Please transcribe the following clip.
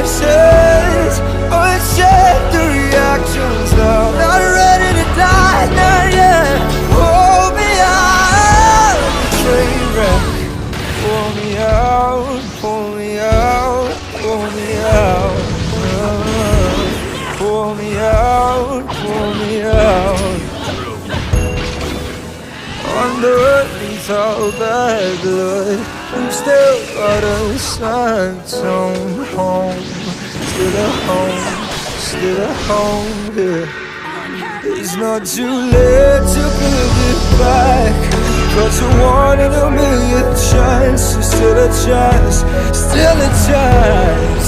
actions, or check the reactions. I'm not ready to die, not yet. Hold me out, train wreck. Pull me out, pull me out, pull me out. Pull me out, pull me out. Underneath all that blood, we've still got a phantom home. Still a home, still a home, yeah. It's not too late to build it back, 'cause a 1 in a million chance, still a chance, still a chance.